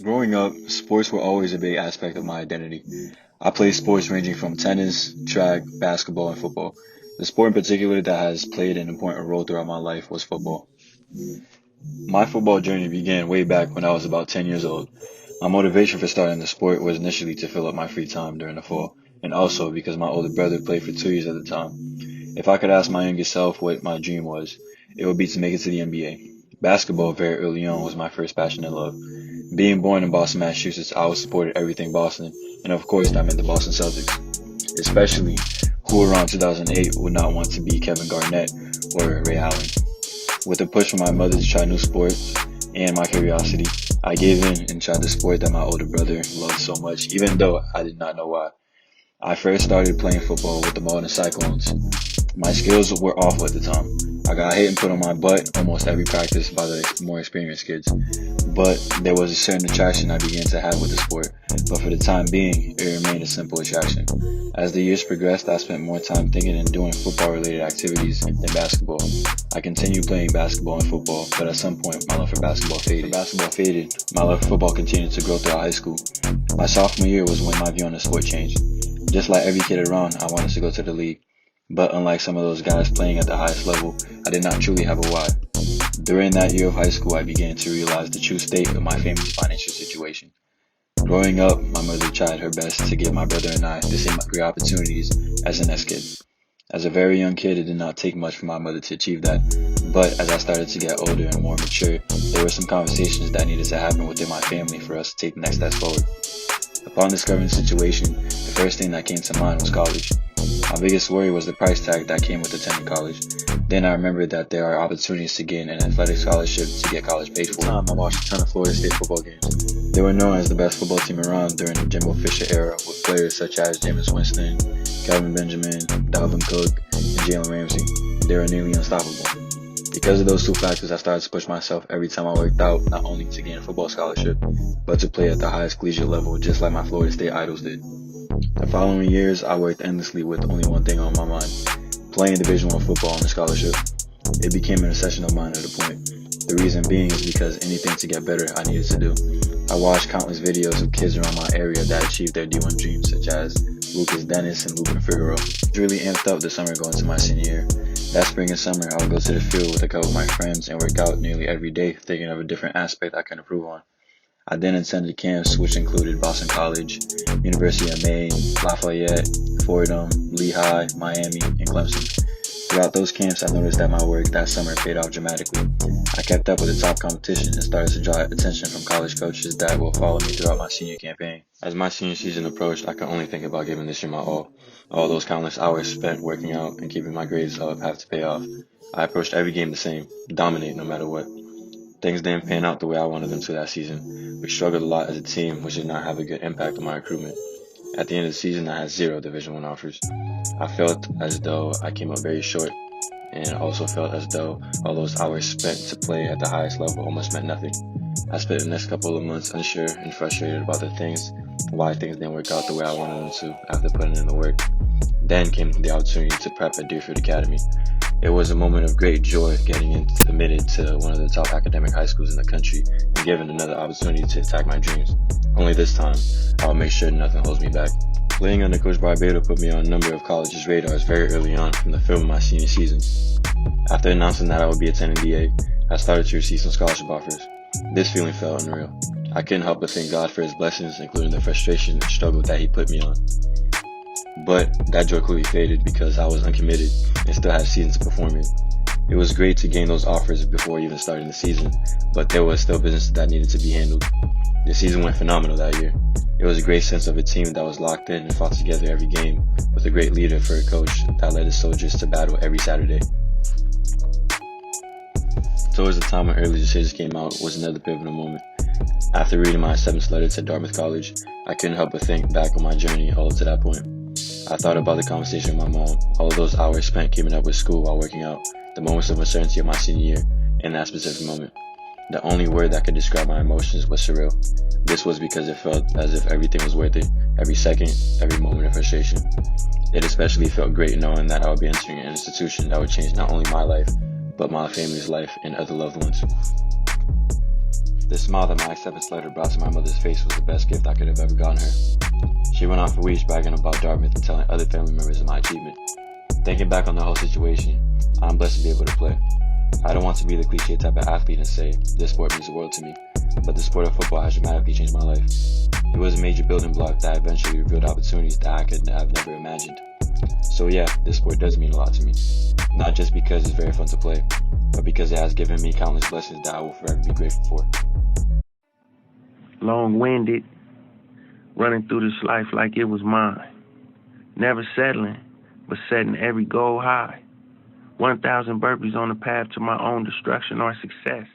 Growing up, sports were always a big aspect of my identity. I played sports ranging from tennis, track, basketball, and football. The sport in particular that has played an important role throughout my life was football. My football journey began way back when I was about 10 years old. My motivation for starting the sport was initially to fill up my free time during the fall, and also because my older brother played for 2 years at the time. If I could ask my younger self what my dream was, it would be to make it to the NBA. Basketball very early on was my first passion and love. Being born in Boston, Massachusetts, I always supported everything Boston, and of course that meant the Boston Celtics, especially who around 2008 would not want to be Kevin Garnett or Ray Allen. With a push from my mother to try new sports and my curiosity, I gave in and tried the sport that my older brother loved so much, even though I did not know why. I first started playing football with the Malden Cyclones. My skills were awful at the time. I got hit and put on my butt almost every practice by the more experienced kids. But there was a certain attraction I began to have with the sport. But for the time being, it remained a simple attraction. As the years progressed, I spent more time thinking and doing football-related activities than basketball. I continued playing basketball and football, but at some point, my love for basketball faded. My love for football continued to grow throughout high school. My sophomore year was when my view on the sport changed. Just like every kid around, I wanted to go to the league. But unlike some of those guys playing at the highest level, I did not truly have a why. During that year of high school, I began to realize the true state of my family's financial situation. Growing up, my mother tried her best to give my brother and I the same great opportunities as the next kid. As a very young kid, it did not take much for my mother to achieve that. But as I started to get older and more mature, there were some conversations that needed to happen within my family for us to take the next steps forward. Upon discovering the situation, the first thing that came to mind was college. My biggest worry was the price tag that came with attending college. Then I remembered that there are opportunities to gain an athletic scholarship to get college paid for. At the time, I watched a ton of Florida State football games. They were known as the best football team around during the Jimbo Fisher era, with players such as Jameis Winston, Calvin Benjamin, Dalvin Cook, and Jalen Ramsey. They were nearly unstoppable. Because of those two factors, I started to push myself every time I worked out, not only to gain a football scholarship, but to play at the highest collegiate level, just like my Florida State idols did. The following years, I worked endlessly with only one thing on my mind: playing Division I football on a scholarship. It became an obsession of mine at a point. The reason being is because anything to get better I needed to do. I watched countless videos of kids around my area that achieved their D1 dreams, such as Lucas Dennis and Ruben Figueroa. I was really amped up this summer going to my senior year. That spring and summer, I would go to the field with a couple of my friends and work out nearly every day, thinking of a different aspect I could improve on. I then attended camps which included Boston College, University of Maine, Lafayette, Fordham, Lehigh, Miami, and Clemson. Throughout those camps, I noticed that my work that summer paid off dramatically. I kept up with the top competition and started to draw attention from college coaches that will follow me throughout my senior campaign. As my senior season approached, I could only think about giving this year my all. All those countless hours spent working out and keeping my grades up have to pay off. I approached every game the same, dominate no matter what. Things didn't pan out the way I wanted them to that season. We struggled a lot as a team, which did not have a good impact on my recruitment. At the end of the season, I had 0 Division I offers. I felt as though I came up very short, and also felt as though all those hours spent to play at the highest level almost meant nothing. I spent the next couple of months unsure and frustrated about why things didn't work out the way I wanted them to after putting in the work. Then came the opportunity to prep at Deerfield Academy. It was a moment of great joy getting admitted to one of the top academic high schools in the country and given another opportunity to attack my dreams. Only this time, I will make sure nothing holds me back. Playing under Coach Barbato put me on a number of colleges' radars very early on from the film of my senior season. After announcing that I would be attending DA, I started to receive some scholarship offers. This feeling felt unreal. I couldn't help but thank God for his blessings, including the frustration and struggle that he put me on. But that joy quickly faded because I was uncommitted and still had seasons to perform in. It was great to gain those offers before even starting the season, but there was still business that needed to be handled. The season went phenomenal that year. It was a great sense of a team that was locked in and fought together every game, with a great leader for a coach that led his soldiers to battle every Saturday. Towards the time when early decisions came out was another pivotal moment. After reading my acceptance letter to Dartmouth College, I couldn't help but think back on my journey all up to that point. I thought about the conversation with my mom, all of those hours spent keeping up with school while working out, the moments of uncertainty of my senior year, and that specific moment. The only word that could describe my emotions was surreal. This was because it felt as if everything was worth it, every second, every moment of frustration. It especially felt great knowing that I would be entering an institution that would change not only my life, but my family's life and other loved ones. The smile that my acceptance letter brought to my mother's face was the best gift I could have ever gotten her. She went on for weeks bragging about Dartmouth and telling other family members of my achievement. Thinking back on the whole situation, I'm blessed to be able to play. I don't want to be the cliche type of athlete and say, this sport means the world to me, but the sport of football has dramatically changed my life. It was a major building block that eventually revealed opportunities that I could have never imagined. So yeah, this sport does mean a lot to me. Not just because it's very fun to play, but because it has given me countless blessings that I will forever be grateful for. Long-winded, running through this life like it was mine. Never settling, but setting every goal high. 1,000 burpees on the path to my own destruction or success.